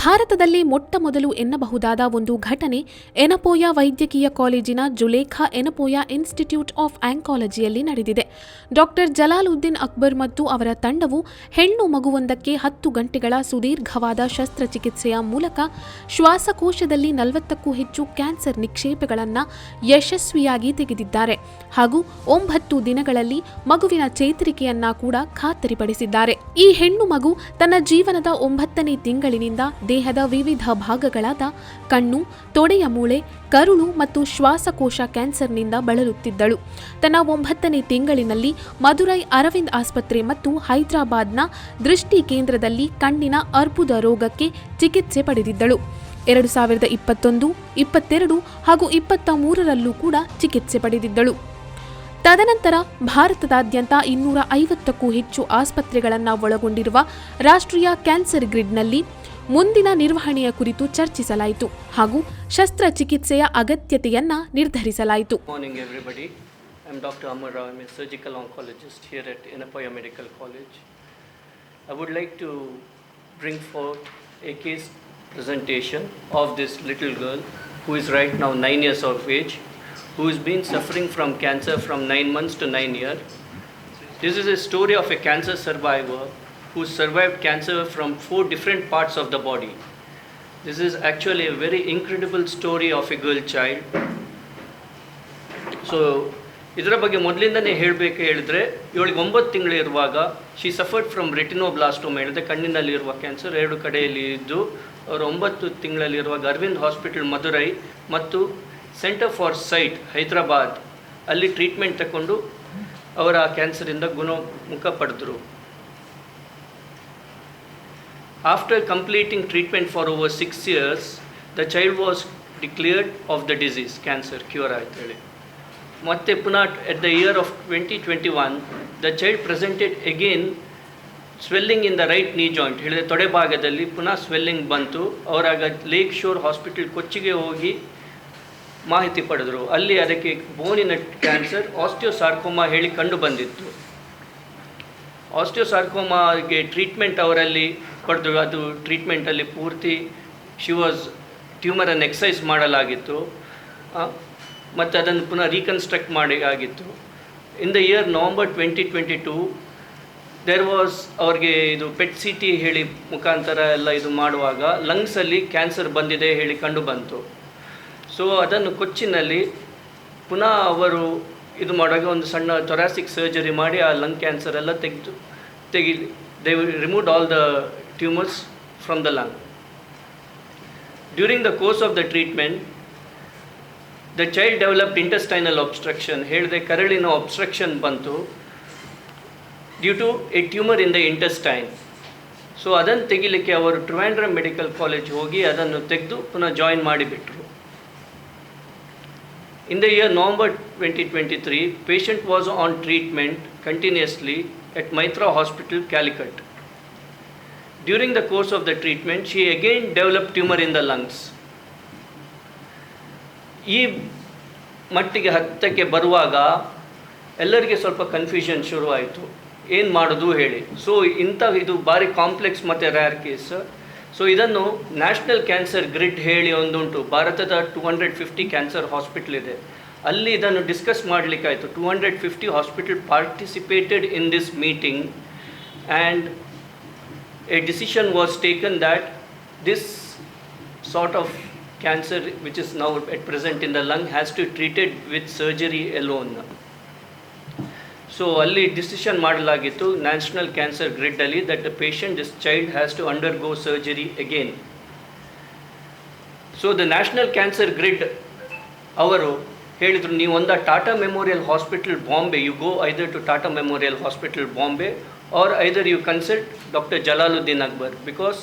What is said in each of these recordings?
ಭಾರತದಲ್ಲಿ ಮೊಟ್ಟಮೊದಲು ಎನ್ನಬಹುದಾದ ಒಂದು ಘಟನೆ ಎನಪೋಯ ವೈದ್ಯಕೀಯ ಕಾಲೇಜಿನ ಜುಲೇಖಾ ಎನಪೋಯ ಇನ್ಸ್ಟಿಟ್ಯೂಟ್ ಆಫ್ ಆಂಕಾಲಜಿಯಲ್ಲಿ ನಡೆದಿದೆ. ಡಾಕ್ಟರ್ ಜಲಾಲುದ್ದೀನ್ ಅಕ್ಬರ್ ಮತ್ತು ಅವರ ತಂಡವು ಹೆಣ್ಣು ಮಗುವೊಂದಕ್ಕೆ 10 ಗಂಟೆಗಳ ಸುದೀರ್ಘವಾದ ಶಸ್ತ್ರಚಿಕಿತ್ಸೆಯ ಮೂಲಕ ಶ್ವಾಸಕೋಶದಲ್ಲಿ 40ಕ್ಕೂ ಹೆಚ್ಚು ಕ್ಯಾನ್ಸರ್ ನಿಕ್ಷೇಪಗಳನ್ನು ಯಶಸ್ವಿಯಾಗಿ ತೆಗೆದಿದ್ದಾರೆ ಹಾಗೂ 9 ದಿನಗಳಲ್ಲಿ ಮಗುವಿನ ಚೇತರಿಕೆಯನ್ನ ಕೂಡ ಖಾತರಿಪಡಿಸಿದ್ದಾರೆ. ಈ ಹೆಣ್ಣು ಮಗು ತನ್ನ ಜೀವನದ 9ನೇ ತಿಂಗಳಿನಿಂದ ದೇಹದ ವಿವಿಧ ಭಾಗಗಳಾದ ಕಣ್ಣು, ತೊಡೆಯ ಮೂಳೆ, ಕರುಳು ಮತ್ತು ಶ್ವಾಸಕೋಶ ಕ್ಯಾನ್ಸರ್ನಿಂದ ಬಳಲುತ್ತಿದ್ದಳು. ತನ್ನ 9ನೇ ತಿಂಗಳಿನಲ್ಲಿ ಮದುರೈ ಅರವಿಂದ್ ಆಸ್ಪತ್ರೆ ಮತ್ತು ಹೈದರಾಬಾದ್ನ ದೃಷ್ಟಿ ಕೇಂದ್ರದಲ್ಲಿ ಕಣ್ಣಿನ ಅರ್ಬುದ ರೋಗಕ್ಕೆ ಚಿಕಿತ್ಸೆ ಪಡೆದಿದ್ದಳು. 2021, 22 ಹಾಗೂ 23ರಲ್ಲೂ ಕೂಡ ಚಿಕಿತ್ಸೆ ಪಡೆದಿದ್ದಳು. ತದನಂತರ ಭಾರತದಾದ್ಯಂತ 250ಕ್ಕೂ ಹೆಚ್ಚು ಆಸ್ಪತ್ರೆಗಳನ್ನು ಒಳಗೊಂಡಿರುವ ರಾಷ್ಟ್ರೀಯ ಕ್ಯಾನ್ಸರ್ ಗ್ರಿಡ್ನಲ್ಲಿ ಮುಂದಿನ ನಿರ್ವಹಣೆಯ ಕುರಿತು ಚರ್ಚಿಸಲಾಯಿತು ಹಾಗೂ ಶಸ್ತ್ರಚಿಕಿತ್ಸೆಯ ಅಗತ್ಯತೆಯನ್ನ ನಿರ್ಧರಿಸಲಾಯಿತು. Morning everybody. I'm Dr. Amar Rao. I'm a surgical oncologist here at Enapoya Medical College. I would like to bring forth a case presentation of this little girl who is right now 9 years of age, who has been suffering from cancer from 9 months to 9 years. This is a story of a cancer survivor who survived cancer from 4 different parts of the body. This is actually a very incredible story of a girl child. So, ಇದರ ಬಗ್ಗೆ ಮೊದಲಿಂದನೇ ಹೇಳಬೇಕು ಹೇಳಿದ್ರೆ ಇವಳಿಗೆ 9 ತಿಂಗಳು ಇರುವಾಗ she suffered from retinoblastoma ಹೇಳಿದ್ರೆ ಕಣ್ಣಿನಲ್ಲಿರುವ cancer 2 ಕಡೆಯಲ್ಲಿ ಇದ್ದು ಅವರು 9 ತಿಂಗಳಲ್ಲಿರುವಾಗ ಅರವಿಂದ್ ಹಾಸ್ಪಿಟಲ್ ಮದುರೈ ಮತ್ತು ಸೆಂಟರ್ ಫಾರ್ ಸೈಟ್ ಹೈದರಾಬಾದ್ ಅಲ್ಲಿ ಟ್ರೀಟ್ಮೆಂಟ್ ತಗೊಂಡು ಅವರ ಕ್ಯಾನ್ಸರಿಂದ ಗುಣಮುಖ ಪಡೆದರು. After completing treatment for over 6 years, the child was declared of the disease, cancer, cure ಆಯ್ತು ಹೇಳಿ. ಮತ್ತೆ ಪುನಃ at the year of 2021, the child presented again swelling in the right knee joint ಹೇಳಿದ್ರೆ ತೊಡೆ ಭಾಗದಲ್ಲಿ ಪುನಃ ಸ್ವೆಲ್ಲಿಂಗ್ ಬಂತು. ಅವರಾಗ ಲೇಕ್ ಶೋರ್ ಹಾಸ್ಪಿಟಲ್ ಕೊಚ್ಚಿಗೆ ಹೋಗಿ ಮಾಹಿತಿ ಪಡೆದರು. ಅಲ್ಲಿ ಅದಕ್ಕೆ ಬೋನಿನ ಕ್ಯಾನ್ಸರ್ ಆಸ್ಟಿಯೋಸಾರ್ಕೋಮಾ ಹೇಳಿ ಕಂಡು ಬಂದಿತ್ತು. ಆಸ್ಟಿಯೋಸಾರ್ಕೋಮಾಗೆ ಟ್ರೀಟ್ಮೆಂಟ್ ಅವರಲ್ಲಿ ಪಡೆದು ಅದು ಟ್ರೀಟ್ಮೆಂಟಲ್ಲಿ ಪೂರ್ತಿ ಟ್ಯೂಮರನ್ನು ಎಕ್ಸೈಸ್ ಮಾಡಲಾಗಿತ್ತು ಮತ್ತು ಅದನ್ನು ಪುನಃ ರೀಕನ್ಸ್ಟ್ರಕ್ಟ್ ಆಗಿತ್ತು. In the year November 2022 there was ಅವ್ರಿಗೆ ಇದು ಪೆಟ್ ಸಿ ಟಿ ಹೇಳಿ ಮುಖಾಂತರ ಎಲ್ಲ ಇದು ಮಾಡುವಾಗ ಲಂಗ್ಸಲ್ಲಿ ಕ್ಯಾನ್ಸರ್ ಬಂದಿದೆ ಹೇಳಿ ಕಂಡು ಬಂತು. ಸೊ ಅದನ್ನು ಕೊಚ್ಚಿನಲ್ಲಿ ಪುನಃ ಅವರು ಇದು ಮಾಡುವಾಗ ಒಂದು ಸಣ್ಣ ಥೊರಾಸಿಕ್ ಸರ್ಜರಿ ಮಾಡಿ ಆ ಲಂಗ್ ಕ್ಯಾನ್ಸರ್ ಎಲ್ಲ they removed all the tumors from the lung. During the course of the treatment, the child developed intestinal obstruction. ಹೇಳಿದೆ ಕರಳಿನ obstruction ಬಂತು due to a tumor in the intestine. So ಅದನ್ನು ತೆಗಿಲಿಕ್ಕೆ ಅವರು Trivandrum medical college ಹೋಗಿ ಅದನ್ನು ತೆಗೆದು ಪುನಃ ಜಾಯಿನ್ ಮಾಡಿಬಿಟ್ರು. In the year November 2023, patient was on treatment continuously at Maitra Hospital, Calicut. During the course of the treatment, she again developed tumor in the lungs. ಈ ಮಟ್ಟಿಗೆ ಹತ್ತಕ್ಕೆ ಬರುವಾಗ ಎಲ್ಲರಿಗೆ ಸ್ವಲ್ಪ ಕನ್ಫ್ಯೂಷನ್ ಶುರುವಾಯಿತು, ಏನು ಮಾಡೋದು ಹೇಳಿ. ಸೊ ಇದು ಭಾರಿ ಕಾಂಪ್ಲೆಕ್ಸ್ ಮತ್ತು ರ್ಯಾರ್ ಕೇಸ್. ಸೊ ಇದನ್ನು ನ್ಯಾಷನಲ್ ಕ್ಯಾನ್ಸರ್ ಗ್ರಿಡ್ ಹೇಳಿ ಒಂದುಂಟು, ಭಾರತದ 250 ಕ್ಯಾನ್ಸರ್ ಹಾಸ್ಪಿಟಲ್ ಇದೆ, ಅಲ್ಲಿ ಇದನ್ನು ಡಿಸ್ಕಸ್ ಮಾಡಲಿಕ್ಕಾಯಿತು. 250 hospital participated in this meeting and a decision was taken that this sort of cancer which is now at present in the lung has to treated with surgery alone. So ಅಲ್ಲಿ decision ಮಾಡಲಾಗಿತ್ತು national cancer ಗ್ರಿಡ್ಡಲ್ಲಿ that the patient this child has to undergo surgery again. So the national cancer grid ಅವರು ಹೇಳಿದರು, ನೀವು ಒಂದು Tata memorial hospital Bombay, you go either to Tata memorial hospital Bombay or either you consult Dr. Jalaluddin Akbar, because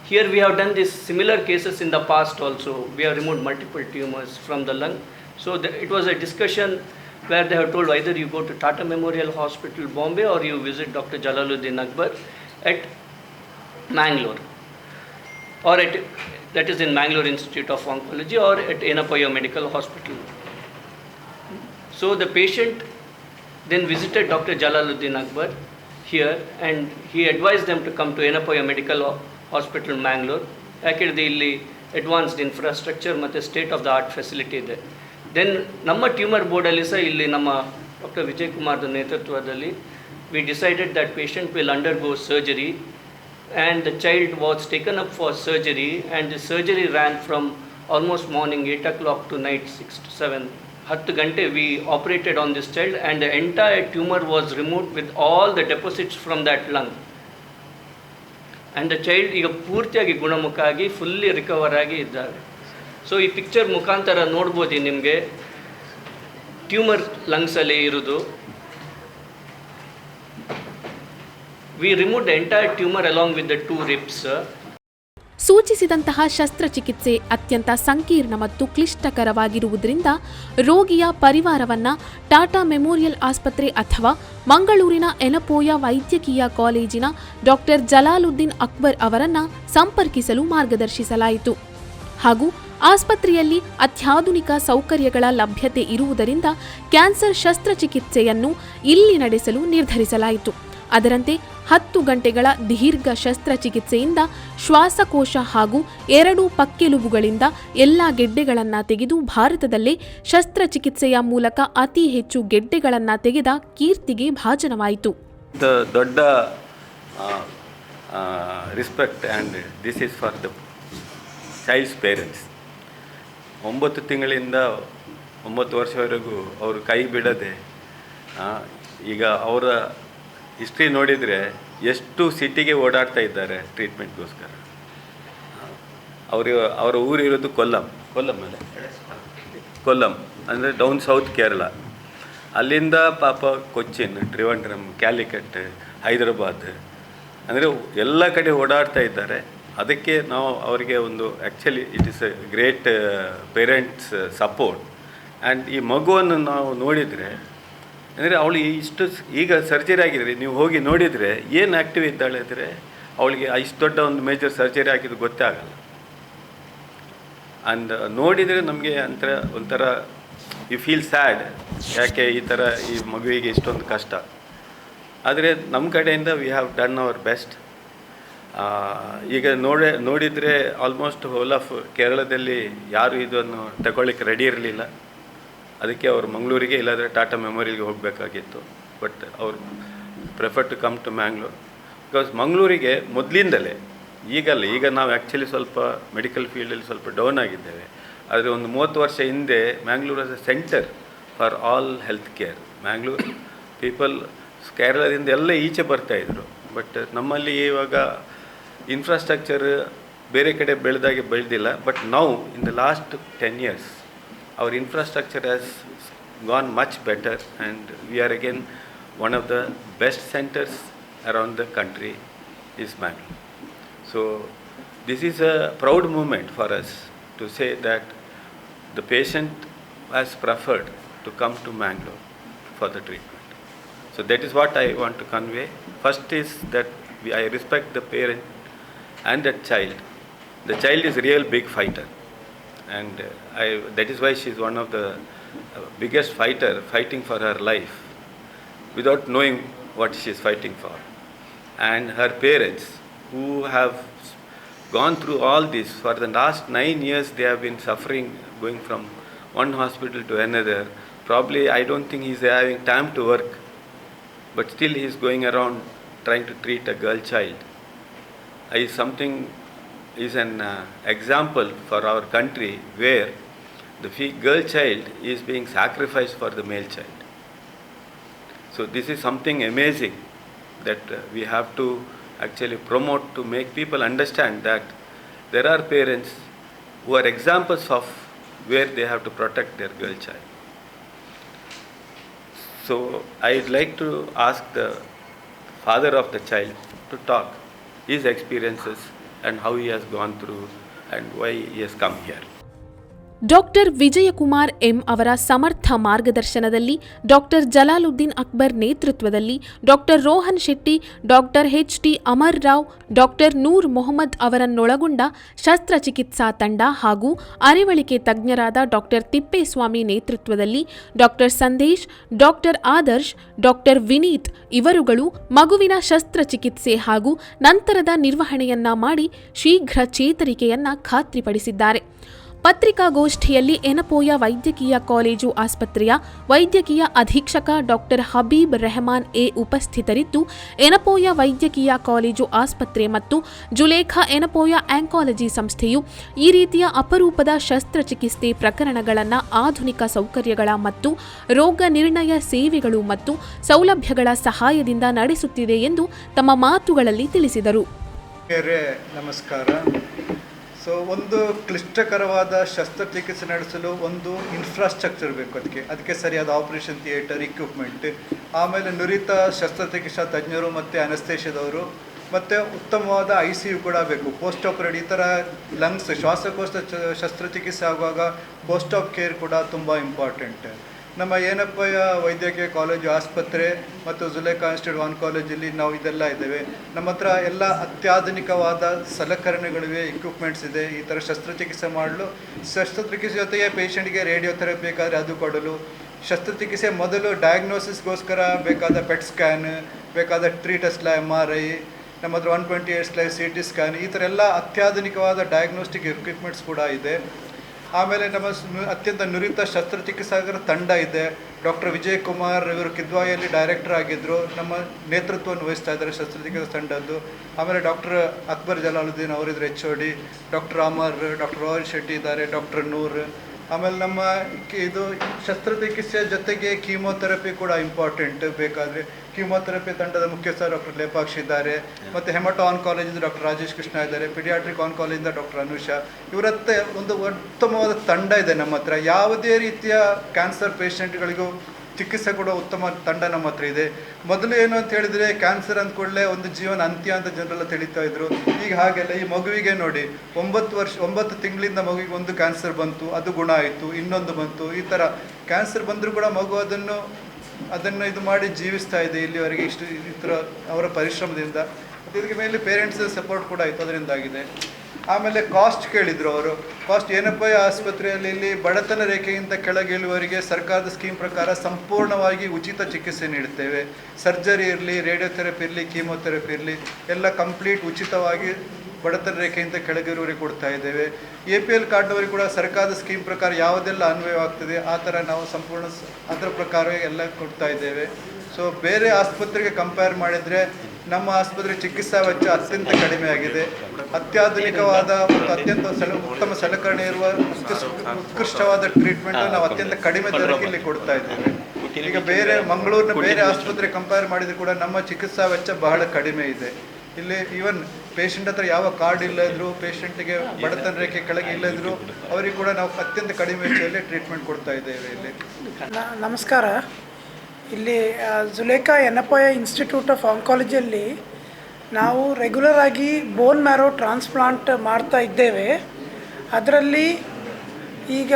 here we have done these similar cases in the past also. We have removed multiple tumors from the lung. So it was a discussion where they have told either you go to Tata Memorial Hospital Bombay or you visit Dr. Jalaluddin Akbar at Mangalore, or that is in Mangalore Institute of Oncology, or at Enapoya Medical Hospital. So the patient then visited Dr. Jalaluddin Akbar here and he advised them to come to Enapoya Medical Hospital, Mangalore, ಯಾಕೆಳಿದೆ ಇಲ್ಲಿ advanced infrastructure ಮತ್ತು state of the art facility ಇದೆ. Then ನಮ್ಮ tumour ಬೋರ್ಡಲ್ಲಿ ಸಹ ಇಲ್ಲಿ ನಮ್ಮ doctor Vijay ಕುಮಾರ್ದ ನೇತೃತ್ವದಲ್ಲಿ we decided that patient will undergo surgery and the child was taken up for surgery, and the surgery ran from almost morning 8 o'clock to night 6 to 7. 10 ಗಂಟೆ we operated on this child, and the entire tumor was removed with all the deposits from that lung. And the child ಈಗ ಪೂರ್ತಿಯಾಗಿ ಗುಣಮುಖ ಆಗಿ fully recover ಆಗಿ ಇದ್ದಾರೆ. So ಈ picture ಮುಖಾಂತರ ನೋಡ್ಬೋದು ನಿಮಗೆ ಟ್ಯೂಮರ್ ಲಂಗ್ಸಲ್ಲಿ ಇರೋದು. We removed the entire tumor along with the 2 ribs. ಸೂಚಿಸಿದಂತಹ ಶಸ್ತ್ರಚಿಕಿತ್ಸೆ ಅತ್ಯಂತ ಸಂಕೀರ್ಣ ಮತ್ತು ಕ್ಲಿಷ್ಟಕರವಾಗಿರುವುದರಿಂದ ರೋಗಿಯ ಪರಿವಾರವನ್ನ ಟಾಟಾ ಮೆಮೋರಿಯಲ್ ಆಸ್ಪತ್ರೆ ಅಥವಾ ಮಂಗಳೂರಿನ ಎನಪೋಯ ವೈದ್ಯಕೀಯ ಕಾಲೇಜಿನ ಡಾಕ್ಟರ್ ಜಲಾಲುದ್ದೀನ್ ಅಕ್ಬರ್ ಅವರನ್ನ ಸಂಪರ್ಕಿಸಲು ಮಾರ್ಗದರ್ಶಿಸಲಾಯಿತು. ಹಾಗೂ ಆಸ್ಪತ್ರೆಯಲ್ಲಿ ಅತ್ಯಾಧುನಿಕ ಸೌಕರ್ಯಗಳ ಲಭ್ಯತೆ ಇರುವುದರಿಂದ ಕ್ಯಾನ್ಸರ್ ಶಸ್ತ್ರಚಿಕಿತ್ಸೆಯನ್ನು ಇಲ್ಲಿ ನಡೆಸಲು ನಿರ್ಧರಿಸಲಾಯಿತು. ಅದರಂತೆ 10 ಗಂಟೆಗಳ ದೀರ್ಘ ಶಸ್ತ್ರಚಿಕಿತ್ಸೆಯಿಂದ ಶ್ವಾಸಕೋಶ ಹಾಗೂ 2 ಪಕ್ಕೆಲುಬುಗಳಿಂದ ಎಲ್ಲ ಗೆಡ್ಡೆಗಳನ್ನು ತೆಗೆದು ಭಾರತದಲ್ಲೇ ಶಸ್ತ್ರಚಿಕಿತ್ಸೆಯ ಮೂಲಕ ಅತಿ ಹೆಚ್ಚು ಗೆಡ್ಡೆಗಳನ್ನು ತೆಗೆದ ಕೀರ್ತಿಗೆ ಭಾಜನವಾಯಿತು. ದೊಡ್ಡ respect and this is for the child's parents. 9 ತಿಂಗಳಿಂದ 9 ವರ್ಷವರೆಗೂ ಅವರು ಕೈ ಬಿಡದೆ ಈಗ ಅವರ ಹಿಸ್ಟ್ರಿ ನೋಡಿದರೆ ಎಷ್ಟು ಸಿಟಿಗೆ ಓಡಾಡ್ತಾ ಇದ್ದಾರೆ ಟ್ರೀಟ್ಮೆಂಟ್ಗೋಸ್ಕರ. ಅವರ ಊರಿರೋದು ಕೊಲ್ಲಂ ಅಂದರೆ ಡೌನ್ ಸೌತ್ ಕೇರಳ. ಅಲ್ಲಿಂದ ಪಾಪ ಕೊಚ್ಚಿನ್, ಟ್ರಿವಂಡ್ರಮ್, ಕ್ಯಾಲಿಕಟ್, ಹೈದರಾಬಾದ್ ಅಂದರೆ ಎಲ್ಲ ಕಡೆ ಓಡಾಡ್ತಾ ಇದ್ದಾರೆ. ಅದಕ್ಕೆ ನಾವು ಅವರಿಗೆ ಒಂದು actually it is A great parents support. And ಈ ಮಗುವನ್ನು ನಾವು ನೋಡಿದರೆ ಅಂದರೆ ಅವಳು ಇಷ್ಟು ಈಗ ಸರ್ಜರಿ ಆಗಿದ್ರೆ ನೀವು ಹೋಗಿ ನೋಡಿದರೆ ಏನು ಆ್ಯಕ್ಟಿವ್ ಇದ್ದಾಳೆ ಅಂದರೆ ಅವಳಿಗೆ ಇಷ್ಟು ದೊಡ್ಡ ಒಂದು ಮೇಜರ್ ಸರ್ಜರಿ ಆಗಿದ್ದು ಗೊತ್ತೇ ಆಗಲ್ಲ. ಆ್ಯಂಡ್ ನೋಡಿದರೆ ನಮಗೆ ಒಂಥರ ಯು ಫೀಲ್ ಸ್ಯಾಡ್, ಯಾಕೆ ಈ ಥರ ಈ ಮಗುವಿಗೆ ಇಷ್ಟೊಂದು ಕಷ್ಟ. ಆದರೆ ನಮ್ಮ ಕಡೆಯಿಂದ we have done hour best. ಈಗ ನೋಡಿದರೆ ಆಲ್ಮೋಸ್ಟ್ ಹೋಲ್ ಆಫ್ ಕೇರಳದಲ್ಲಿ ಯಾರು ಇದನ್ನು ತಗೊಳ್ಳಿಕ್ಕೆ ರೆಡಿ ಇರಲಿಲ್ಲ. ಅದಕ್ಕೆ ಅವರು ಮಂಗಳೂರಿಗೆ ಇಲ್ಲಾಂದರೆ ಟಾಟಾ ಮೆಮೋರಿಯಲ್ಗೆ ಹೋಗಬೇಕಾಗಿತ್ತು. ಬಟ್ ಅವರು prefer to come to Mangalore because ಮಂಗಳೂರಿಗೆ ಮೊದಲಿಂದಲೇ ಈಗ ನಾವು ಆ್ಯಕ್ಚುಲಿ ಸ್ವಲ್ಪ ಮೆಡಿಕಲ್ ಫೀಲ್ಡಲ್ಲಿ ಸ್ವಲ್ಪ ಡೌನ್ ಆಗಿದ್ದೇವೆ. ಆದರೆ ಒಂದು 30 ವರ್ಷ ಹಿಂದೆ Mangalore as A centre for all health care. Mangalore people ಕೇರಳದಿಂದ ಎಲ್ಲ ಈಚೆ ಬರ್ತಾಯಿದ್ರು. ಬಟ್ ನಮ್ಮಲ್ಲಿ ಇವಾಗ ಇನ್ಫ್ರಾಸ್ಟ್ರಕ್ಚರ್ ಬೇರೆ ಕಡೆ ಬೆಳೆದಿಲ್ಲ. But now in the last 10 years our infrastructure has gone much better, and we are again one of the best centers around the country is Mangalore. So this is a proud moment for us to say that the patient has preferred to come to Mangalore for the treatment. So that is what I want to convey. First is that I respect the parent and that child. The child is a real big fighter, and that is why she is one of the biggest fighting for her life without knowing what she is fighting for. And her parents, who have gone through all this for the last 9 years, they have been suffering, going from one hospital to another. Probably I don't think he is having time to work, but still he is going around trying to treat a girl child. Is an example for our country where the girl child is being sacrificed for the male child. So this is something amazing that we have to actually promote, to make people understand that there are parents who are examples of where they have to protect their girl child. So I'd like to ask the father of the child to talk his experiences and how he has gone through and why he has come here. Doctor Vijayakumar M ಅವರ ಸಮರ್ಥ ಮಾರ್ಗದರ್ಶನದಲ್ಲಿ, doctor Jalaluddin Akbar ನೇತೃತ್ವದಲ್ಲಿ, doctor Rohan Shetty, doctor H T. Amar Rao, doctor Noor Mohammed ಅವರನ್ನೊಳಗೊಂಡ ಶಸ್ತ್ರಚಿಕಿತ್ಸಾ ತಂಡ ಹಾಗೂ ಅರಿವಳಿಕೆ ತಜ್ಞರಾದ ಡಾಕ್ಟರ್ ತಿಪ್ಪೇಸ್ವಾಮಿ ನೇತೃತ್ವದಲ್ಲಿ doctor Sandesh, doctor Adarsh, doctor Vineeth ಇವರುಗಳು ಮಗುವಿನ ಶಸ್ತ್ರಚಿಕಿತ್ಸೆ ಹಾಗೂ ನಂತರದ ನಿರ್ವಹಣೆಯನ್ನ ಮಾಡಿ ಶೀಘ್ರ ಚೇತರಿಕೆಯನ್ನ ಖಾತ್ರಿಪಡಿಸಿದ್ದಾರೆ. ಪತ್ರಿಕಾಗೋಷ್ಠಿಯಲ್ಲಿ ಎನಪೋಯ ವೈದ್ಯಕೀಯ ಕಾಲೇಜು ಆಸ್ಪತ್ರೆಯ ವೈದ್ಯಕೀಯ ಅಧೀಕ್ಷಕ ಡಾಕ್ಟರ್ ಹಬೀಬ್ ರೆಹಮಾನ್ ಎ ಉಪಸ್ಥಿತರಿದ್ದು, ಎನಪೋಯ ವೈದ್ಯಕೀಯ ಕಾಲೇಜು ಆಸ್ಪತ್ರೆ ಮತ್ತು ಜುಲೇಖಾ ಎನಪೋಯ ಆಂಕಾಲಜಿ ಸಂಸ್ಥೆಯು ಈ ರೀತಿಯ ಅಪರೂಪದ ಶಸ್ತ್ರಚಿಕಿತ್ಸೆ ಪ್ರಕರಣಗಳನ್ನು ಆಧುನಿಕ ಸೌಕರ್ಯಗಳ ಮತ್ತು ರೋಗ ನಿರ್ಣಯ ಸೇವೆಗಳು ಮತ್ತು ಸೌಲಭ್ಯಗಳ ಸಹಾಯದಿಂದ ನಡೆಸುತ್ತಿದೆ ಎಂದು ತಮ್ಮ ಮಾತುಗಳಲ್ಲಿ ತಿಳಿಸಿದರು. ನಮಸ್ಕಾರ. ಒಂದು ಕ್ಲಿಷ್ಟಕರವಾದ ಶಸ್ತ್ರಚಿಕಿತ್ಸೆ ನಡೆಸಲು ಒಂದು ಇನ್ಫ್ರಾಸ್ಟ್ರಕ್ಚರ್ ಬೇಕು. ಅದಕ್ಕೆ ಸರಿಯಾದ ಆಪರೇಷನ್ ಥಿಯೇಟರ್, ಇಕ್ವಿಪ್ಮೆಂಟ್, ಆಮೇಲೆ ನುರಿತ ಶಸ್ತ್ರಚಿಕಿತ್ಸಾ ತಜ್ಞರು ಮತ್ತು ಅನಸ್ತೇಷಿಯದವರು, ಮತ್ತು ಉತ್ತಮವಾದ ICU ಕೂಡ ಬೇಕು. ಪೋಸ್ಟ್ ಆಪರೇಟ್ ಈ ಥರ ಲಂಗ್ಸ್ ಶ್ವಾಸಕೋಶ ಶಸ್ತ್ರಚಿಕಿತ್ಸೆ ಆಗುವಾಗ ಪೋಸ್ಟ್ ಆಪ್ ಕೇರ್ ಕೂಡ ತುಂಬ ಇಂಪಾರ್ಟೆಂಟ್. ನಮ್ಮ ಏನಪ್ಪಯ್ಯ ವೈದ್ಯಕೀಯ ಕಾಲೇಜು ಆಸ್ಪತ್ರೆ ಮತ್ತು ಜುಲೇಖಾ ಇನ್ಸ್ಟಿಟ್ಯೂಟ್ ಆನ್ಕಾಲಜಿಯಲ್ಲಿ ನಾವು ಇದೆಲ್ಲ ಇದ್ದೇವೆ. ನಮ್ಮ ಹತ್ರ ಎಲ್ಲ ಅತ್ಯಾಧುನಿಕವಾದ ಸಲಕರಣೆಗಳಿವೆ, ಇಕ್ವಿಪ್ಮೆಂಟ್ಸ್ ಇದೆ. ಈ ಥರ ಶಸ್ತ್ರಚಿಕಿತ್ಸೆ ಮಾಡಲು, ಶಸ್ತ್ರಚಿಕಿತ್ಸೆ ಜೊತೆಗೆ ಪೇಷಂಟ್ಗೆ ರೇಡಿಯೋಥೆರಪಿ ಬೇಕಾದರೆ ಅದು ಕೊಡಲು, ಶಸ್ತ್ರಚಿಕಿತ್ಸೆ ಮೊದಲು ಡಯಾಗ್ನೋಸಿಸ್ಗೋಸ್ಕರ ಬೇಕಾದ ಪೆಟ್ ಸ್ಕ್ಯಾನ್, ಬೇಕಾದ 3 ಟೆಸ್ಟ್ಲ MRI, ನಮ್ಮ ಹತ್ರ 128 CT ಸ್ಕ್ಯಾನ್, ಈ ಥರ ಎಲ್ಲ ಅತ್ಯಾಧುನಿಕವಾದ ಡಯಾಗ್ನೋಸ್ಟಿಕ್ ಎಕ್ವಿಪ್ಮೆಂಟ್ಸ್ ಕೂಡ ಇದೆ. ಆಮೇಲೆ ನಮ್ಮ ಅತ್ಯಂತ ನುರಿತ ಶಸ್ತ್ರಚಿಕಿತ್ಸಕರ ತಂಡ ಇದೆ. ಡಾಕ್ಟರ್ ವಿಜಯಕುಮಾರ್ ಇವರು ಕಿದ್ವಾಯಲ್ಲಿ ಡೈರೆಕ್ಟರ್ ಆಗಿದ್ದರು, ನಮ್ಮ ನೇತೃತ್ವವನ್ನು ವಹಿಸ್ತಾ ಇದ್ದಾರೆ ಶಸ್ತ್ರಚಿಕಿತ್ಸಾ ತಂಡದ್ದು. ಆಮೇಲೆ ಡಾಕ್ಟರ್ ಅಕ್ಬರ್ ಜಲಾಲುದ್ದೀನ್ ಅವರಿದ್ದಾರೆ HOD, doctor Amar, doctor Rohan Shetty ಇದ್ದಾರೆ, ಡಾಕ್ಟರ್ ನೂರ್. ಆಮೇಲೆ ನಮ್ಮ ಇದು ಶಸ್ತ್ರಚಿಕಿತ್ಸೆ ಜೊತೆಗೆ ಕೀಮೋಥೆರಪಿ ಕೂಡ ಇಂಪಾರ್ಟೆಂಟ್. ಬೇಕಾದರೆ ಕೀಮೋಥೆರಪಿ ತಂಡದ ಮುಖ್ಯಸ್ಥ ಡಾಕ್ಟರ್ ಲೇಪಾಕ್ಷಿ ಇದ್ದಾರೆ, ಮತ್ತು ಹೆಮಟೋ ಆನ್ಕಾಲಜಿಂದ ಡಾಕ್ಟರ್ ರಾಜೇಶ್ ಕೃಷ್ಣ ಇದ್ದಾರೆ, ಪೀಡಿಯಾಟ್ರಿಕ್ ಆನ್ಕಾಲಜಿಂದ ಡಾಕ್ಟರ್ ಅನುಷಾ. ಇವರತ್ತೆ ಒಂದು ಉತ್ತಮವಾದ ತಂಡ ಇದೆ ನಮ್ಮ ಹತ್ರ. ಯಾವುದೇ ರೀತಿಯ ಕ್ಯಾನ್ಸರ್ ಪೇಷಂಟ್ಗಳಿಗೂ ಚಿಕಿತ್ಸೆ ಕೊಡೋ ಉತ್ತಮ ತಂಡ ನಮ್ಮ ಹತ್ರ ಇದೆ. ಮೊದಲು ಏನು ಅಂತ ಹೇಳಿದರೆ ಕ್ಯಾನ್ಸರ್ ಅಂದ ಕೂಡಲೇ ಒಂದು ಜೀವನ ಅಂತ್ಯ ಅಂತ ಜನರೆಲ್ಲ ತಿಳಿತಾ ಇದ್ರು. ಈಗ ಹಾಗೆಲ್ಲ. ಈ ಮಗುವಿಗೆ ನೋಡಿ, 9 ತಿಂಗಳಿಂದ ಮಗುವಿಗೆ ಒಂದು ಕ್ಯಾನ್ಸರ್ ಬಂತು, ಅದು ಗುಣ ಆಯಿತು, ಇನ್ನೊಂದು ಬಂತು. ಈ ಥರ ಕ್ಯಾನ್ಸರ್ ಬಂದರೂ ಕೂಡ ಮಗು ಅದನ್ನು ಇದು ಮಾಡಿ ಜೀವಿಸ್ತಾ ಇದೆ ಇಲ್ಲಿವರೆಗೆ. ಈ ಥರ ಅವರ ಪರಿಶ್ರಮದಿಂದ. ಮತ್ತು ಇದಕ್ಕೆ ಮೇಲೆ ಪೇರೆಂಟ್ಸ್ ಸಪೋರ್ಟ್ ಕೂಡ ಆಯಿತು, ಅದರಿಂದಾಗಿದೆ. ಆಮೇಲೆ ಕಾಸ್ಟ್ ಕೇಳಿದರು ಅವರು. ಕಾಸ್ಟ್ ಏನಪ್ಪ ಆಸ್ಪತ್ರೆಯಲ್ಲಿ ಇಲ್ಲಿ ಬಡತನ ರೇಖೆಗಿಂತ ಕೆಳಗಿಳುವವರಿಗೆ ಸರ್ಕಾರದ ಸ್ಕೀಮ್ ಪ್ರಕಾರ ಸಂಪೂರ್ಣವಾಗಿ ಉಚಿತ ಚಿಕಿತ್ಸೆ ನೀಡುತ್ತೇವೆ. ಸರ್ಜರಿ ಇರಲಿ, ರೇಡಿಯೋಥೆರಪಿ ಇರಲಿ, ಕೀಮೋಥೆರಪಿ ಇರಲಿ, ಎಲ್ಲ ಕಂಪ್ಲೀಟ್ ಉಚಿತವಾಗಿ ಬಡತನ ರೇಖೆಯಿಂದ ಕೆಳಗಿರುವವರಿಗೆ ಕೊಡ್ತಾ ಇದ್ದೇವೆ. APL ಕಾರ್ಡ್ನವರಿಗೆ ಕೂಡ ಸರ್ಕಾರದ ಸ್ಕೀಮ್ ಪ್ರಕಾರ ಯಾವುದೆಲ್ಲ ಅನ್ವಯವಾಗ್ತದೆ ಆ ಥರ ನಾವು ಸಂಪೂರ್ಣ ಅದರ ಪ್ರಕಾರವೇ ಎಲ್ಲ ಕೊಡ್ತಾ ಇದ್ದೇವೆ. ಸೊ ಬೇರೆ ಆಸ್ಪತ್ರೆಗೆ ಕಂಪೇರ್ ಮಾಡಿದರೆ ನಮ್ಮ ಆಸ್ಪತ್ರೆ ಚಿಕಿತ್ಸಾ ವೆಚ್ಚ ಅತ್ಯಂತ ಕಡಿಮೆ ಆಗಿದೆ. ಅತ್ಯಾಧುನಿಕವಾದ ಮತ್ತು ಅತ್ಯಂತ ಉತ್ತಮ ಸಲಕರಣೆ ಇರುವ ಉತ್ಕೃಷ್ಟವಾದ ಟ್ರೀಟ್ಮೆಂಟ್ ನಾವು ಅತ್ಯಂತ ಕಡಿಮೆ ದರಕ್ಕೆ ಇಲ್ಲಿ ಕೊಡ್ತಾ ಇದ್ದೇವೆ. ಈಗ ಬೇರೆ ಮಂಗಳೂರಿನ ಬೇರೆ ಆಸ್ಪತ್ರೆ ಕಂಪೇರ್ ಮಾಡಿದರೆ ಕೂಡ ನಮ್ಮ ಚಿಕಿತ್ಸಾ ವೆಚ್ಚ ಬಹಳ ಕಡಿಮೆ ಇದೆ. ಇಲ್ಲಿ ಈವನ್ ಪೇಷಂಟ್ ಹತ್ರ ಯಾವ ಕಾರ್ಡ್ ಇಲ್ಲದ್ರು, ಪೇಷಂಟಿಗೆ ಬಡತನ ರೇಖೆ ಕೆಳಗೆ ಇಲ್ಲದ್ರು ಅವರಿಗೆ ಕೂಡ ನಾವು ಅತ್ಯಂತ ಕಡಿಮೆ ವೆಚ್ಚದಲ್ಲಿ ಟ್ರೀಟ್ಮೆಂಟ್ ಕೊಡ್ತಾ ಇದ್ದೇವೆ. ಇಲ್ಲಿ ನಮಸ್ಕಾರ. ಇಲ್ಲಿ ಜುಲೇಖಾ ಎನಪೋಯ ಇನ್ಸ್ಟಿಟ್ಯೂಟ್ ಆಫ್ ಆಂಕಾಲಜಿಯಲ್ಲಿ ನಾವು ರೆಗ್ಯುಲರ್ ಆಗಿ ಬೋನ್ ಮ್ಯಾರೋ ಟ್ರಾನ್ಸ್ಪ್ಲಾಂಟ್ ಮಾಡ್ತಾ ಇದ್ದೇವೆ. ಅದರಲ್ಲಿ ಈಗ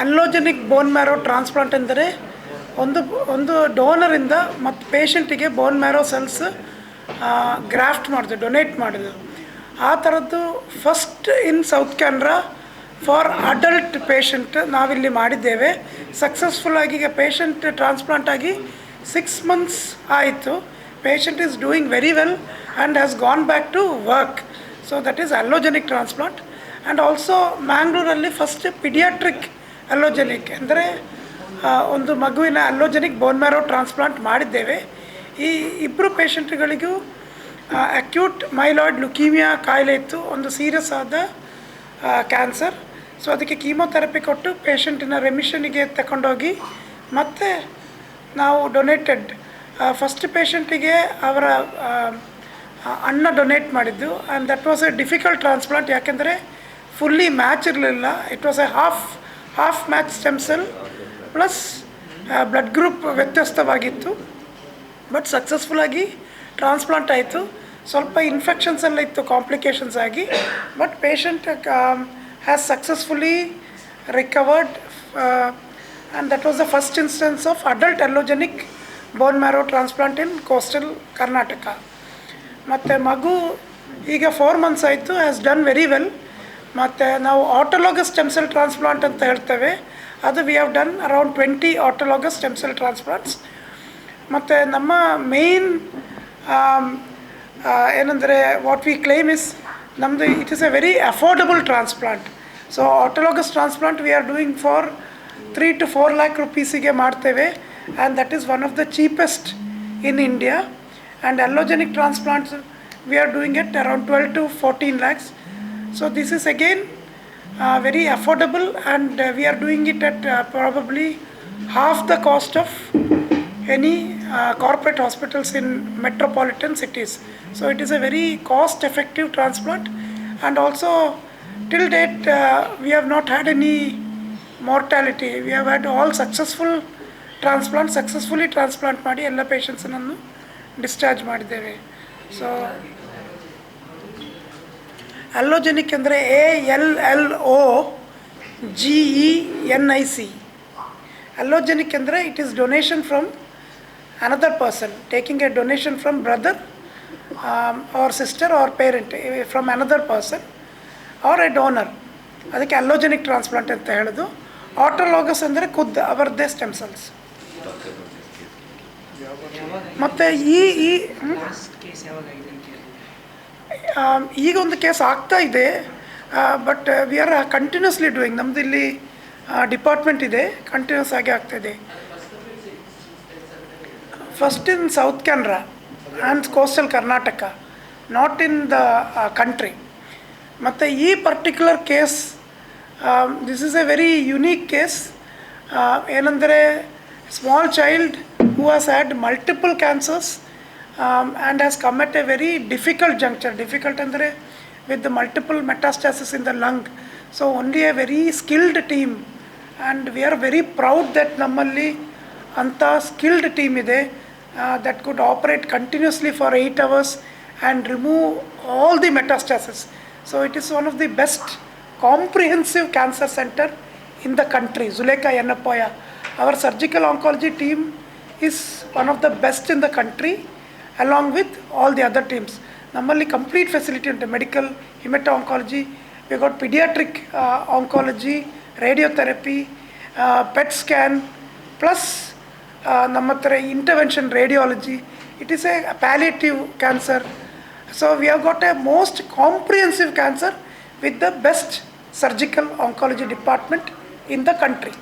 ಅಲ್ಲೋಜೆನಿಕ್ ಬೋನ್ ಮ್ಯಾರೋ ಟ್ರಾನ್ಸ್ಪ್ಲಾಂಟ್ ಎಂದರೆ ಒಂದು ಡೋನರಿಂದ ಮತ್ತು ಪೇಷಂಟಿಗೆ ಬೋನ್ ಮ್ಯಾರೋ ಸೆಲ್ಸ್ ಗ್ರಾಫ್ಟ್ ಮಾಡಿದ್ರು, ಡೊನೇಟ್ ಮಾಡಿದ್ರು. ಆ ಥರದ್ದು first in south Canara for adult patient ನಾವಿಲ್ಲಿ ಮಾಡಿದ್ದೇವೆ. ಸಕ್ಸಸ್ಫುಲ್ಲಾಗಿ ಈಗ ಪೇಷಂಟ್ ಟ್ರಾನ್ಸ್ಪ್ಲಾಂಟ್ ಆಗಿ 6 months ಆಯಿತು. Patient is doing very well and has gone back to work. So that is allogeneic transplant. And also ಮ್ಯಾಂಗ್ಳೂರಲ್ಲಿ ಫಸ್ಟ್ ಪಿಡಿಯಾಟ್ರಿಕ್ ಅಲ್ಲೋಜೆನಿಕ್ ಅಂದರೆ ಒಂದು ಮಗುವಿನ ಅಲ್ಲೋಜೆನಿಕ್ ಬೋನ್ ಮ್ಯಾರೋ ಟ್ರಾನ್ಸ್ಪ್ಲಾಂಟ್ ಮಾಡಿದ್ದೇವೆ. ಈ 2 ಪೇಷಂಟ್ಗಳಿಗೂ ಅಕ್ಯೂಟ್ ಮೈಲಾಯ್ಡ್ ಲುಕೀಮಿಯಾ ಕಾಯಿಲೆ ಇತ್ತು, ಒಂದು ಸೀರಿಯಸ್ ಆದ ಕ್ಯಾನ್ಸರ್. ಸೊ ಅದಕ್ಕೆ ಕೀಮೋಥೆರಪಿ ಕೊಟ್ಟು ಪೇಷಂಟಿನ ರೆಮಿಷನಿಗೆ ತಗೊಂಡೋಗಿ ಮತ್ತೆ ನಾವು ಡೊನೇಟೆಡ್ ಫಸ್ಟ್ ಪೇಷಂಟಿಗೆ ಅವರ ಅಣ್ಣ ಡೊನೇಟ್ ಮಾಡಿದ್ದು. And that was a difficult transplant. ಯಾಕೆಂದರೆ ಫುಲ್ಲಿ ಮ್ಯಾಚ್ ಇರಲಿಲ್ಲ. It was a half match stem cell plus blood group ವ್ಯತ್ಯಸ್ತವಾಗಿತ್ತು. ಬಟ್ ಸಕ್ಸಸ್ಫುಲ್ಲಾಗಿ ಟ್ರಾನ್ಸ್ಪ್ಲಾಂಟ್ ಆಯಿತು. ಸ್ವಲ್ಪ ಇನ್ಫೆಕ್ಷನ್ಸ್ ಎಲ್ಲ ಇತ್ತು ಕಾಂಪ್ಲಿಕೇಶನ್ಸ್ ಆಗಿ. But patient has successfully recovered, and that was the first instance of adult allogenic bone marrow transplant in coastal Karnataka. ಮತ್ತು ಮಗು ಈಗ 4 months ಆಯಿತು, ಹ್ಯಾಸ್ ಡನ್ ವೆರಿ ವೆಲ್. ಮತ್ತು ನಾವು ಆಟೋಲಾಗಸ್ ಸ್ಟೆಮ್ ಸೆಲ್ ಟ್ರಾನ್ಸ್ಪ್ಲಾಂಟ್ ಅಂತ ಹೇಳ್ತೇವೆ, ಅದು we have done around 20 autologous stem cell transplants. ಮತ್ತು ನಮ್ಮ ಮೇನ್ ಏನಂದರೆ ವಾಟ್ ವಿ ಕ್ಲೇಮ್ ಇಸ್ ನಮ್ಮದು it is a very affordable transplant. So autologous transplant we are doing for 3 to 4 lakh rupeesiಗೆ ಮಾಡ್ತೇವೆ, and that is one of the cheapest in India. And allogenic transplants we are doing it around 12 to 14 lakhs. So this is again very affordable, and we are doing it at probably half the cost of any corporate hospitals in metropolitan cities. So it is a very cost effective transplant, and also till date we have not had any mortality. We have had all successfully transplant ಮಾಡಿ ಎಲ್ಲ ಪೇಷಂಟ್ಸನ್ನು discharge ಮಾಡಿದ್ದೇವೆ. So allogenic ಅಂದರೆ ALLOGENIC. allogenic ಅಂದರೆ it is donation from another person, taking a donation from brother or sister or parent, from another person or a donor. ಅದಕ್ಕೆ allogenic transplant ಅಂತ ಹೇಳೋದು. Autologous ಅಂದರೆ ಖುದ್ದು ಅವರದ್ದೇ ಸ್ಟೆಮ್ ಸೆಲ್ಸ್. ಮತ್ತು ಈಗ ಒಂದು ಕೇಸ್ ಆಗ್ತಾ ಇದೆ, but we are continuously doing. ನಮ್ಮದು ಇಲ್ಲಿ ಡಿಪಾರ್ಟ್ಮೆಂಟ್ ಇದೆ, ಕಂಟಿನ್ಯೂಸ್ ಆಗಿ ಆಗ್ತಾಯಿದೆ. First in South Canara and coastal Karnataka, not in the country. ಮತ್ತು ಈ particular case, this is a very unique case. ಏನಂದರೆ small child who has had multiple cancers and has come at a very difficult juncture. Difficult ಅಂದರೆ with the multiple metastasis in the lung. So only a very skilled team, and we are very proud that ನಮ್ಮಲ್ಲಿ ಅಂಥ skilled team ಇದೆ that could operate continuously for 8 hours and remove all the metastasis. So it is one of the best comprehensive cancer center in the country, Zulekha Yennapoya. Our surgical oncology team is one of the best in the country, along with all the other teams. Nammalli complete facility unte, medical, hemato-oncology, we got pediatric oncology, radiotherapy, PET scan, plus namatra intervention radiology. It is a palliative cancer. So we have got a most comprehensive cancer with the best surgical oncology department in the country.